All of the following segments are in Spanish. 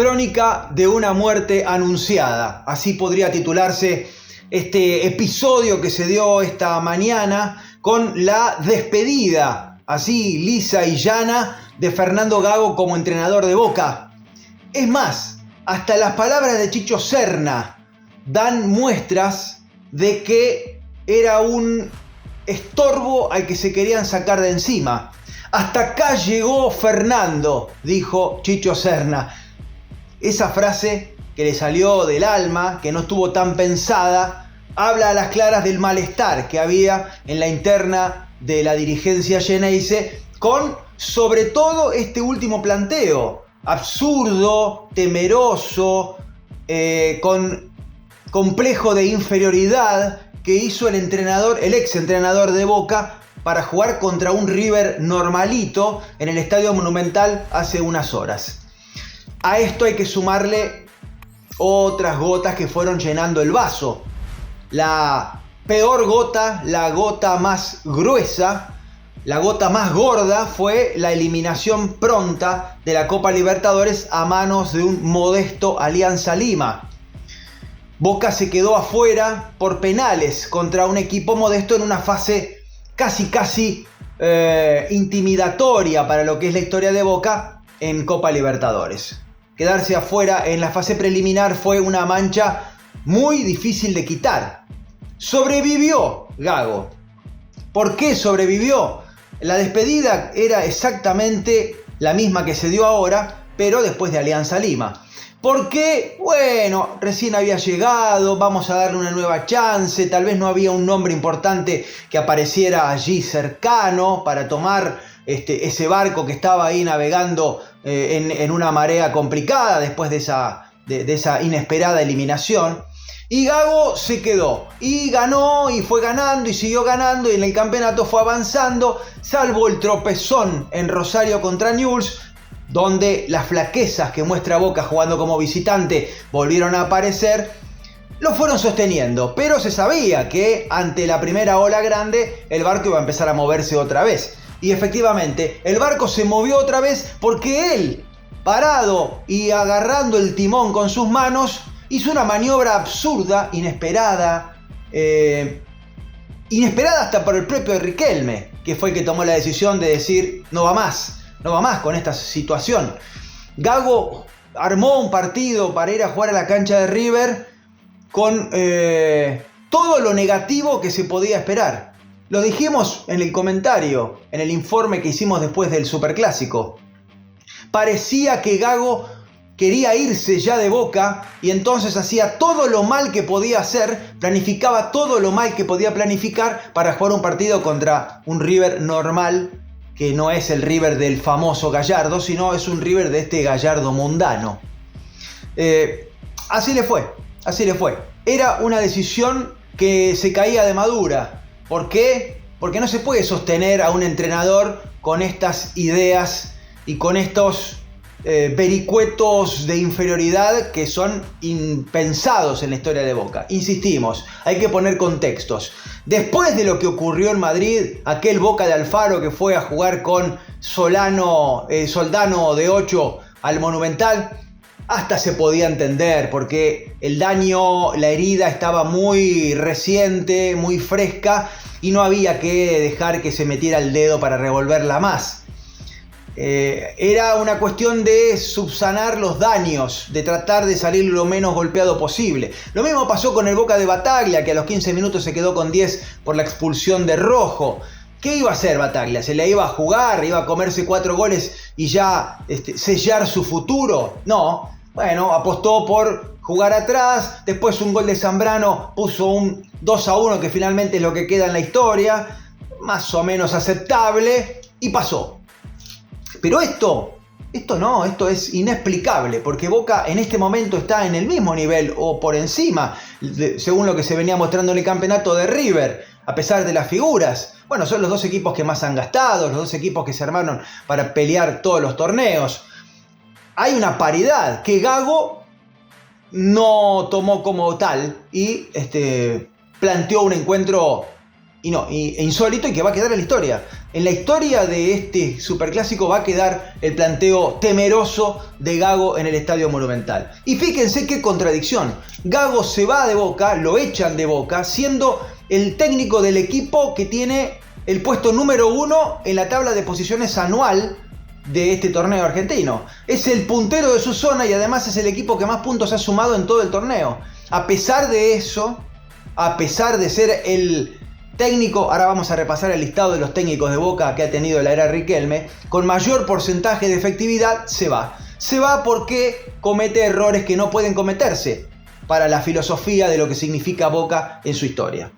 Crónica de una muerte anunciada. Así podría titularse este episodio que se dio esta mañana con la despedida, así lisa y llana, de Fernando Gago como entrenador de Boca. Es más, hasta las palabras de Chicho Serna dan muestras de que era un estorbo al que se querían sacar de encima. Hasta acá llegó Fernando, dijo Chicho Serna. Esa frase que le salió del alma, que no estuvo tan pensada, habla a las claras del malestar que había en la interna de la dirigencia Xeneize con, sobre todo, este último planteo. Absurdo, temeroso, con complejo de inferioridad que hizo el ex entrenador de Boca para jugar contra un River normalito en el Estadio Monumental hace unas horas. A esto hay que sumarle otras gotas que fueron llenando el vaso. La peor gota, la gota más gruesa, la gota más gorda fue la eliminación pronta de la Copa Libertadores a manos de un modesto Alianza Lima. Boca se quedó afuera por penales contra un equipo modesto en una fase casi intimidatoria para lo que es la historia de Boca en Copa Libertadores. Quedarse afuera en la fase preliminar fue una mancha muy difícil de quitar. Sobrevivió Gago. ¿Por qué sobrevivió? La despedida era exactamente la misma que se dio ahora, pero después de Alianza Lima. ¿Por qué? Bueno, recién había llegado, vamos a darle una nueva chance, tal vez no había un nombre importante que apareciera allí cercano para tomar ese barco que estaba ahí navegando en una marea complicada después de esa inesperada eliminación. Y Gago se quedó y ganó y fue ganando y siguió ganando y en el campeonato fue avanzando, salvo el tropezón en Rosario contra Newell's, donde las flaquezas que muestra Boca jugando como visitante volvieron a aparecer. Lo fueron sosteniendo, pero se sabía que ante la primera ola grande el barco iba a empezar a moverse otra vez. Y efectivamente, el barco se movió otra vez porque él, parado y agarrando el timón con sus manos, hizo una maniobra absurda, inesperada hasta por el propio Riquelme, que fue el que tomó la decisión de decir no va más con esta situación. Gago armó un partido para ir a jugar a la cancha de River con todo lo negativo que se podía esperar. Lo dijimos en el comentario, en el informe que hicimos después del Superclásico. Parecía que Gago quería irse ya de Boca y entonces hacía todo lo mal que podía hacer, planificaba todo lo mal que podía planificar para jugar un partido contra un River normal, que no es el River del famoso Gallardo, sino es un River de este Gallardo mundano. Así le fue. Era una decisión que se caía de madura. ¿Por qué? Porque no se puede sostener a un entrenador con estas ideas y con estos vericuetos de inferioridad que son impensados en la historia de Boca. Insistimos, hay que poner contextos. Después de lo que ocurrió en Madrid, aquel Boca de Alfaro que fue a jugar con Soldano de 8 al Monumental, hasta se podía entender porque el daño, la herida estaba muy reciente, muy fresca y no había que dejar que se metiera el dedo para revolverla más. Era una cuestión de subsanar los daños, de tratar de salir lo menos golpeado posible. Lo mismo pasó con el Boca de Bataglia, que a los 15 minutos se quedó con 10 por la expulsión de Rojo. ¿Qué iba a hacer Bataglia? ¿Se la iba a jugar? ¿Iba a comerse 4 goles y ya sellar su futuro? No. Bueno, apostó por jugar atrás, después un gol de Zambrano puso un 2-1 que finalmente es lo que queda en la historia, más o menos aceptable, y pasó. Pero esto es inexplicable, porque Boca en este momento está en el mismo nivel o por encima, según lo que se venía mostrando en el campeonato de River, a pesar de las figuras. Bueno, son los dos equipos que más han gastado, los dos equipos que se armaron para pelear todos los torneos. Hay una paridad que Gago no tomó como tal y planteó un encuentro insólito y que va a quedar en la historia. en la historia de este superclásico va a quedar el planteo temeroso de Gago en el Estadio Monumental. Y fíjense qué contradicción. Gago se va de Boca, lo echan de Boca, siendo el técnico del equipo que tiene el puesto número 1 en la tabla de posiciones anual de este torneo argentino. Es el puntero de su zona y además es el equipo que más puntos ha sumado en todo el torneo. A pesar de eso, a pesar de ser el técnico, ahora vamos a repasar el listado de los técnicos de Boca que ha tenido la era Riquelme, con mayor porcentaje de efectividad, se va. Se va porque comete errores que no pueden cometerse para la filosofía de lo que significa Boca en su historia.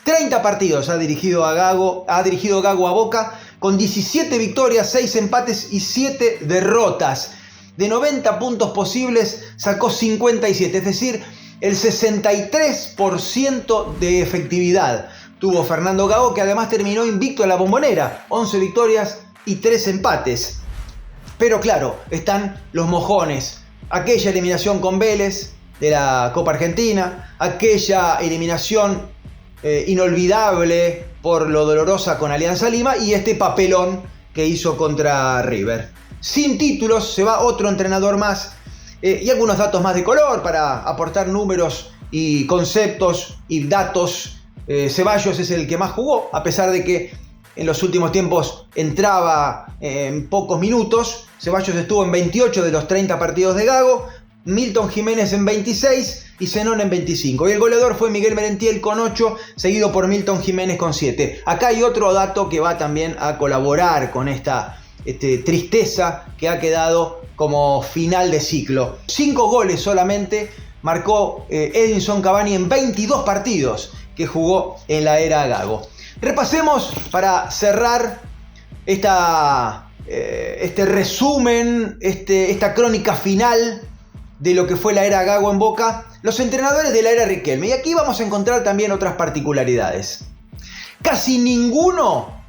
30 partidos ha dirigido Gago a Boca, con 17 victorias, 6 empates y 7 derrotas. De 90 puntos posibles sacó 57, es decir, el 63% de efectividad tuvo Fernando Gago, que además terminó invicto en la Bombonera, 11 victorias y 3 empates. Pero claro, están los mojones. Aquella eliminación con Vélez de la Copa Argentina, aquella eliminación inolvidable por lo dolorosa con Alianza Lima y este papelón que hizo contra River. Sin títulos, se va otro entrenador más y algunos datos más de color para aportar números y conceptos y datos. Ceballos es el que más jugó, a pesar de que en los últimos tiempos entraba en pocos minutos. Ceballos estuvo en 28 de los 30 partidos de Gago, Milton Jiménez en 26 y Zenón en 25. Y el goleador fue Miguel Merentiel con 8, seguido por Milton Jiménez con 7. Acá hay otro dato que va también a colaborar con esta tristeza que ha quedado como final de ciclo. 5 goles solamente marcó Edinson Cavani en 22 partidos que jugó en la era Gago. Repasemos para cerrar este resumen, esta crónica final de lo que fue la era Gago en Boca, los entrenadores de la era Riquelme. Y aquí vamos a encontrar también otras particularidades. Casi ninguno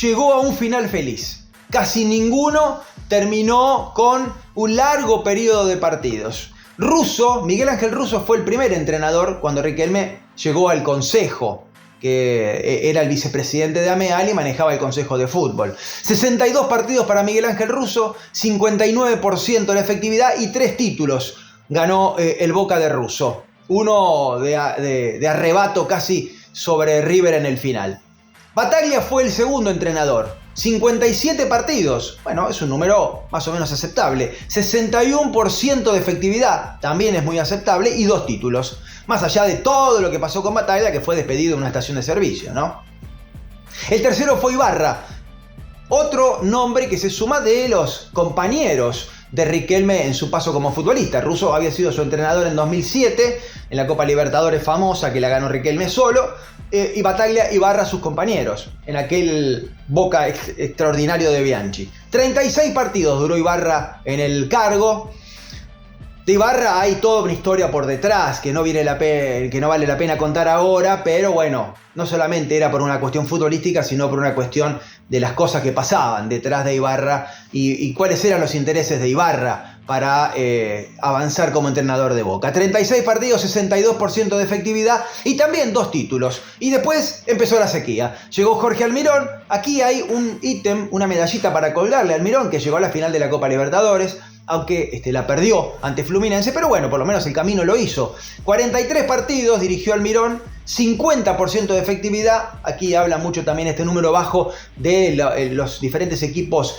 llegó a un final feliz. Casi ninguno terminó con un largo periodo de partidos. Miguel Ángel Russo fue el primer entrenador cuando Riquelme llegó al consejo, que era el vicepresidente de AMEAL y manejaba el consejo de fútbol. 62 partidos para Miguel Ángel Russo, 59% de efectividad y 3 títulos ganó el Boca de Russo. Uno de arrebato casi sobre River en el final. Battaglia fue el segundo entrenador. 57 partidos, bueno, es un número más o menos aceptable. 61% de efectividad, también es muy aceptable, y 2 títulos. Más allá de todo lo que pasó con Battaglia, que fue despedido en una estación de servicio, ¿no? El tercero fue Ibarra, otro nombre que se suma de los compañeros de Riquelme en su paso como futbolista. Russo había sido su entrenador en 2007, en la Copa Libertadores famosa que la ganó Riquelme solo, y Battaglia, Ibarra sus compañeros, en aquel Boca extraordinario de Bianchi. 36 partidos duró Ibarra en el cargo. De Ibarra hay toda una historia por detrás que no vale la pena contar ahora, pero bueno, no solamente era por una cuestión futbolística, sino por una cuestión de las cosas que pasaban detrás de Ibarra y cuáles eran los intereses de Ibarra para avanzar como entrenador de Boca. 36 partidos, 62% de efectividad y también 2 títulos. Y después empezó la sequía. Llegó Jorge Almirón. Aquí hay un ítem, una medallita para colgarle a Almirón, que llegó a la final de la Copa Libertadores, aunque la perdió ante Fluminense, pero bueno, por lo menos el camino lo hizo. 43 partidos dirigió Almirón, 50% de efectividad. Aquí habla mucho también este número bajo de los diferentes equipos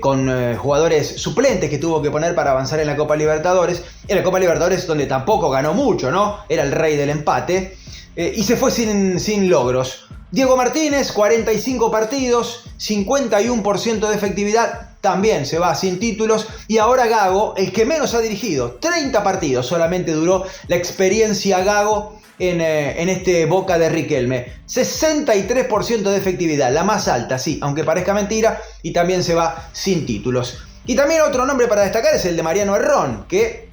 con jugadores suplentes que tuvo que poner para avanzar en la Copa Libertadores. En la Copa Libertadores donde tampoco ganó mucho, ¿no? Era el rey del empate. Y se fue sin logros. Diego Martínez, 45 partidos, 51% de efectividad, también se va sin títulos. Y ahora Gago, el que menos ha dirigido, 30 partidos solamente duró la experiencia Gago en este Boca de Riquelme. 63% de efectividad, la más alta, sí, aunque parezca mentira, y también se va sin títulos. Y también otro nombre para destacar es el de Mariano Herrón, que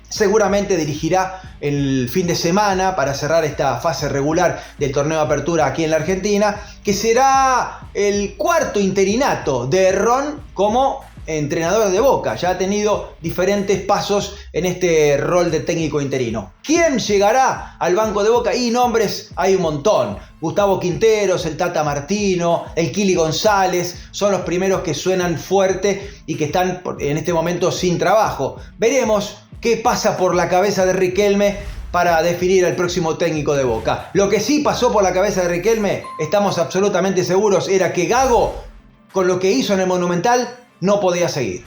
seguramente dirigirá el fin de semana para cerrar esta fase regular del torneo de apertura aquí en la Argentina, que será el 4º interinato de Herrón como entrenador de Boca, ya ha tenido diferentes pasos en este rol de técnico interino. ¿Quién llegará al banco de Boca? Y nombres hay un montón. Gustavo Quinteros, el Tata Martino, el Kili González, son los primeros que suenan fuerte y que están en este momento sin trabajo. Veremos qué pasa por la cabeza de Riquelme para definir al próximo técnico de Boca. Lo que sí pasó por la cabeza de Riquelme, estamos absolutamente seguros, era que Gago, con lo que hizo en el Monumental, no podía seguir.